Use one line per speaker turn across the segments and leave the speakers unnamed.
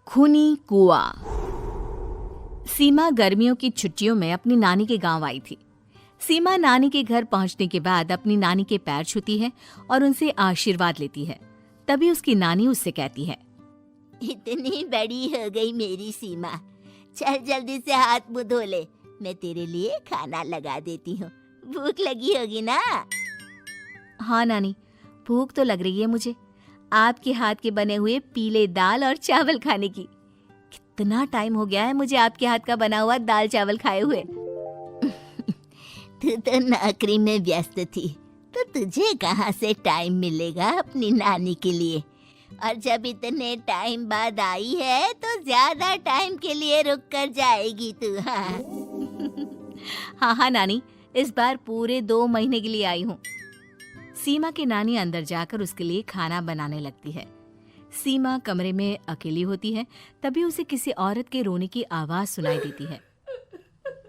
खूनी कुआं। सीमा गर्मियों की छुट्टियों में अपनी नानी के गांव आई थी। सीमा नानी के घर पहुंचने के बाद अपनी नानी के पैर छूती है और उनसे आशीर्वाद लेती है। तभी उसकी नानी उससे कहती है,
इतनी बड़ी हो गई मेरी सीमा, चल जल्दी से हाथ मुंह धो ले, मैं तेरे लिए खाना लगा देती हूँ। भूख लगी होगी ना?
हाँ नानी, भूख तो लग रही है मुझे, आपके हाथ के बने हुए पीले दाल और चावल खाने की। कितना टाइम हो गया है मुझे आपके हाथ का बना हुआ दाल चावल खाए हुए।
तू तो नौकरी में व्यस्त थी, तो तुझे कहाँ से टाइम मिलेगा अपनी नानी के लिए? और जब इतने टाइम बाद आई है तो ज्यादा टाइम के लिए रुक कर जाएगी तू।
हाँ नानी, इस बार पूरे 2 महीने के लिए आई हूँ। सीमा की नानी अंदर जाकर उसके लिए खाना बनाने लगती है। सीमा कमरे में अकेली होती है, तभी उसे किसी औरत के रोने की आवाज सुनाई देती है।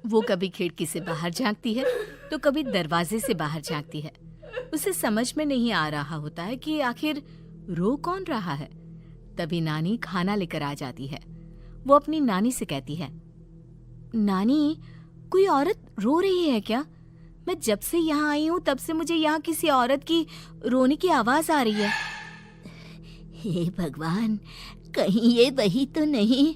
वो कभी खिड़की से बाहर झांकती है तो कभी दरवाजे से बाहर झांकती है। उसे समझ में नहीं आ रहा होता है कि आखिर रो कौन रहा है। तभी नानी खाना लेकर आ जाती है। वो अपनी नानी से कहती है, नानी, कोई औरत रो रही है क्या? मैं जब से यहाँ आई हूँ तब से मुझे यहाँ किसी औरत की रोने की आवाज आ रही है।
हे भगवान, कहीं ये वही तो नहीं?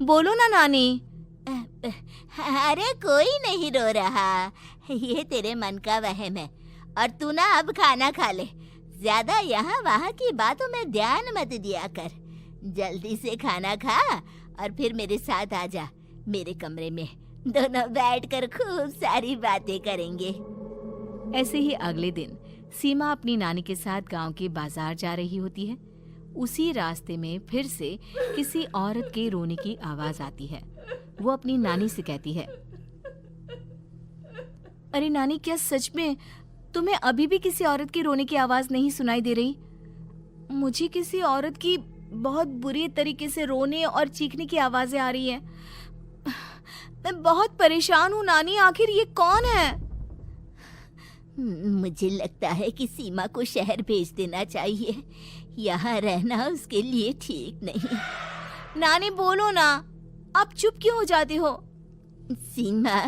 बोलो ना नानी।
अरे कोई नहीं रो रहा, ये तेरे मन का वहम है। और तू ना अब खाना खा ले, ज्यादा यहाँ वहाँ की बातों में ध्यान मत दिया कर। जल्दी से खाना खा और फिर मेरे साथ आ जा मेरे कमरे में, दोनों बैठकर खूब सारी बातें करेंगे।
ऐसे ही अगले दिन सीमा अपनी नानी के साथ गांव के बाजार जा रही होती है। उसी रास्ते में फिर से किसी औरत के रोने की आवाज आती है। वो अपनी नानी से कहती है, अरे नानी, क्या सच में तुम्हें अभी भी किसी औरत की रोने की आवाज नहीं सुनाई दे रही? मुझे किसी औरत की बहुत बुरी तरीके से रोने और चीखने की आवाजें आ रही है। मैं बहुत परेशान हूँ नानी, आखिर ये कौन है?
मुझे लगता है कि सीमा को शहर भेज देना चाहिए, यहाँ रहना उसके लिए ठीक नहीं।
नानी बोलो ना, आप चुप क्यों हो जाते हो?
सीमा,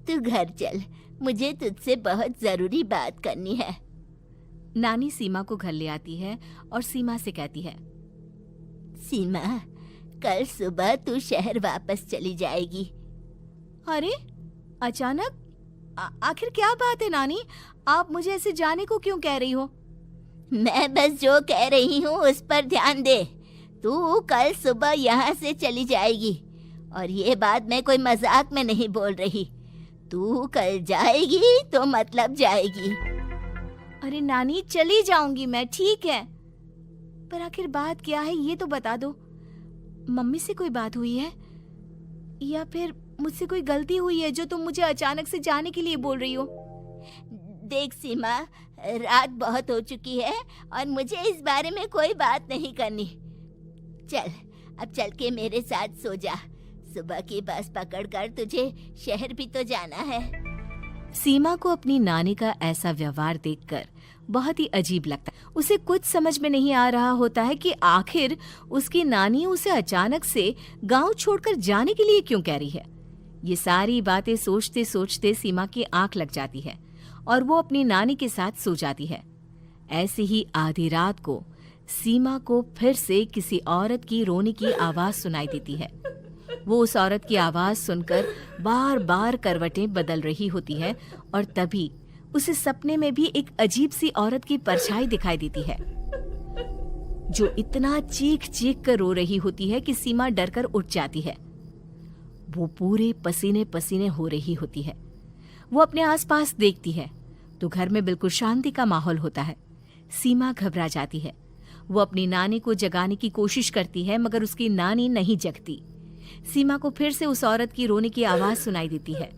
तू घर चल, मुझे तुझसे बहुत जरूरी बात करनी है।
नानी सीमा को घर ले आती है और सीमा से कहती है,
सीमा, कल सुबह तू शहर वापस चली जाएगी।
अरे अचानक? आखिर क्या बात है नानी, आप मुझे ऐसे जाने को क्यों कह रही हो?
मैं बस जो कह रही हूँ उस पर ध्यान दे। तू कल सुबह यहाँ से चली जाएगी, और ये बात मैं कोई मजाक में नहीं बोल रही। तू कल जाएगी तो मतलब जाएगी।
अरे नानी, चली जाऊंगी मैं, ठीक है, पर आखिर बात क्या है ये तो बता दो। मम्मी से कोई बात हुई है या फिर मुझसे कोई गलती हुई है जो तुम मुझे अचानक से जाने के लिए बोल रही हो?
देख सीमा, रात बहुत हो चुकी है और मुझे इस बारे में कोई बात नहीं करनी। चल, अब चल के मेरे साथ सो जा। सुबह की बस पकड़कर तुझे शहर भी तो जाना है।
सीमा को अपनी नानी का ऐसा व्यवहार देखकर बहुत ही अजीब लगता है। उसे कुछ समझ में नहीं आ रहा होता है कि आखिर उसकी नानी उसे अचानक से गांव छोड़कर जाने के लिए क्यों कह रही है। ये सारी बातें सोचते सोचते सीमा की आंख लग जाती है और वो अपनी नानी के साथ सो जाती है। ऐसे ही आधी रात को सीमा को फिर से किसी औरत की रोने की आवाज सुनाई देती है। वो उस औरत की आवाज सुनकर बार बार करवटें बदल रही होती है और तभी उसे सपने में भी एक अजीब सी औरत की परछाई दिखाई देती है, जो इतना चीख चीख कर रो रही होती है कि सीमा डरकर उठ जाती है। वो पूरे पसीने पसीने हो रही होती है। वो अपने आसपास देखती है तो घर में बिल्कुल शांति का माहौल होता है। सीमा घबरा जाती है। वो अपनी नानी को जगाने की कोशिश करती है, मगर उसकी नानी नहीं जगती। सीमा को फिर से उस औरत की रोने की आवाज सुनाई देती है।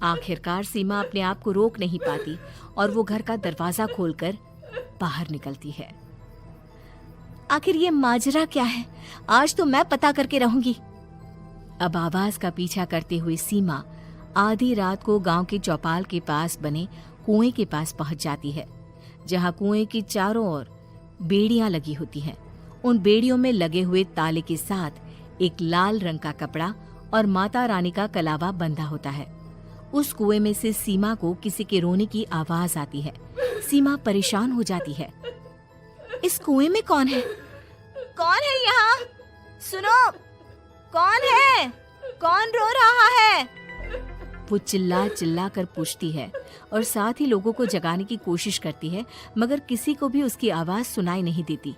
आखिरकार सीमा अपने आप को रोक नहीं पाती और वो घर का दरवाजा खोलकर बाहर निकलती है। आखिर ये माजरा क्या है? आज तो मैं पता करके रहूंगी। अब आवाज का पीछा करते हुए सीमा आधी रात को गांव के चौपाल के पास बने कुएं के पास पहुंच जाती है, जहां कुएं की चारों ओर बेड़ियां लगी होती हैं उन बेड़ियों में लगे हुए ताले के साथ एक लाल रंग का कपड़ा और माता रानी का कलावा बंधा होता है। उस कुएं में से सीमा को किसी के रोने की आवाज आती है। सीमा परेशान हो जाती है। इस कुएं में कौन है? कौन है यहाँ? सुनो, कौन है? कौन रो रहा है? वो चिल्ला चिल्ला कर पूछती है और साथ ही लोगों को जगाने की कोशिश करती है, मगर किसी को भी उसकी आवाज सुनाई नहीं देती।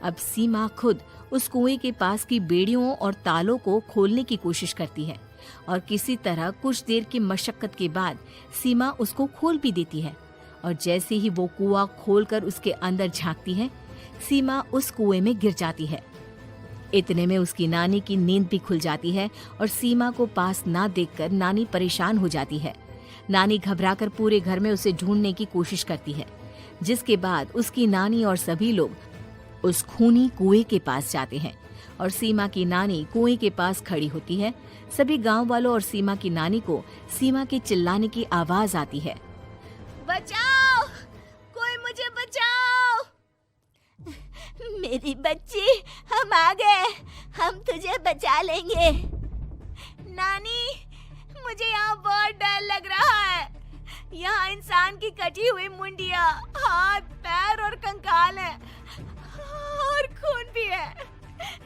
अब सीमा खुद उस कुएं के पास की बेड़ियों और तालों को खोलने की कोशिश करती है और किसी तरह कुछ देर की मशक्कत के बाद सीमा उसको खोल भी देती है। और जैसे ही वो कुआं खोलकर उसके अंदर झांकती है, सीमा उस कुएं में गिर जाती है। इतने में उसकी नानी की नींद भी खुल जाती है और सीमा को पास ना देखकर नानी परेशान हो जाती है। नानी घबराकर पूरे घर में उसे ढूंढने की कोशिश करती है, जिसके बाद उसकी नानी और सभी लोग उस खूनी कुएं के पास जाते हैं और सीमा की नानी कुएं के पास खड़ी होती है। सभी गांव वालों और सीमा की नानी को सीमा के चिल्लाने की आवाज आती है। बचाओ, कोई मुझे बचाओ।
मेरी बच्ची, हम आ गए, हम तुझे बचा लेंगे।
नानी, मुझे यहाँ बहुत डर लग रहा है। यहाँ इंसान की कटी हुई मुंडिया, हाथ, पैर और कंकाल है और खून भी है।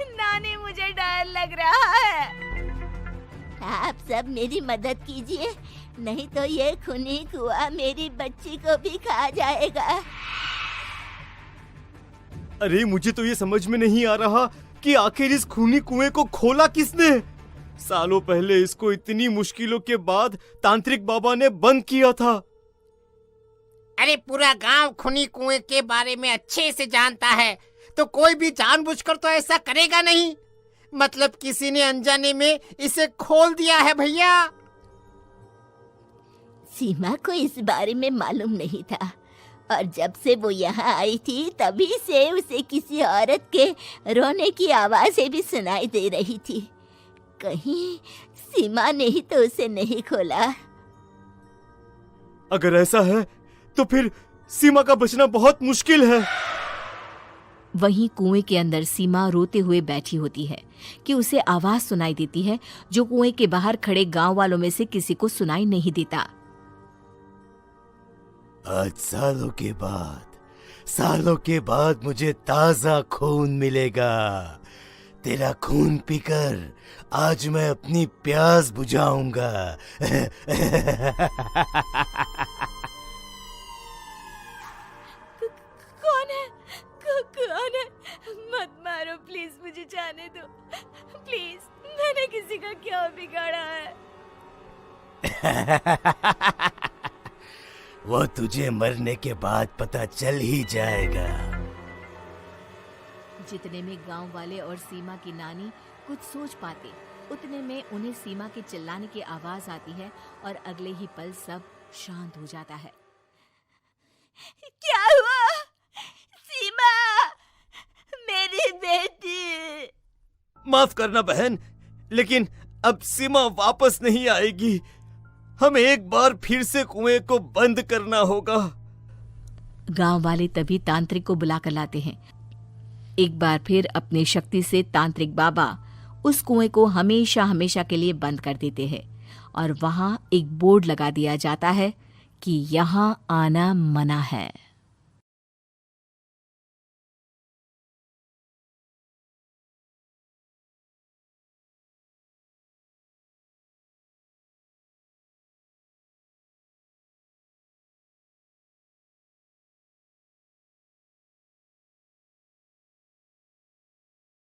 नानी, मुझे डर लग रहा है।
आप सब मेरी मदद कीजिए, नहीं तो ये खूनी कुआं मेरी बच्ची को भी खा जाएगा।
अरे मुझे तो ये समझ में नहीं आ रहा कि आखिर इस खूनी कुएं को खोला किसने। सालों पहले इसको इतनी मुश्किलों के बाद तांत्रिक बाबा ने बंद किया था।
अरे पूरा गांव खूनी कुएं के बारे में अच्छे से जानता है, तो कोई भी जानबूझकर तो ऐसा करेगा नहीं। मतलब किसी ने अनजाने में इसे खोल दिया है भैया।
सीमा को इस बारे में मालूम नहीं था और जब से वो यहाँ आई थी तभी से उसे किसी औरत के रोने की आवाजें भी सुनाई दे रही थी। कहीं सीमा ने ही तो उसे नहीं खोला।
अगर ऐसा है तो फिर सीमा का बचना बहुत मुश्किल है।
वहीं कुएं के अंदर सीमा रोते हुए बैठी होती है कि उसे आवाज सुनाई देती है जो कुएं के बाहर खड़े गांव वालों में से किसी को सुनाई नहीं देता।
आज सालों के बाद मुझे ताजा खून मिलेगा। तेरा खून पीकर आज मैं अपनी प्यास बुझाऊंगा।
कौन है? मत मारो प्लीज, मुझे जाने दो प्लीज। मैंने किसी का क्या बिगाड़ा है?
वो तुझे मरने के बाद पता चल ही जाएगा।
जितने में गांव वाले और सीमा की नानी कुछ सोच पाते, उतने में उन्हें सीमा के चिल्लाने की आवाज आती है और अगले ही पल सब शांत हो जाता है।
क्या हुआ? सीमा, मेरी बेटी।
माफ करना बहन, लेकिन अब सीमा वापस नहीं आएगी। हमें एक बार फिर से कुएं को बंद करना होगा।
गांव वाले तभी तांत्रिक को बुला कर लाते हैं। एक बार फिर अपनी शक्ति से तांत्रिक बाबा उस कुएं को हमेशा हमेशा के लिए बंद कर देते हैं और वहां एक बोर्ड लगा दिया जाता है कि यहाँ आना मना है।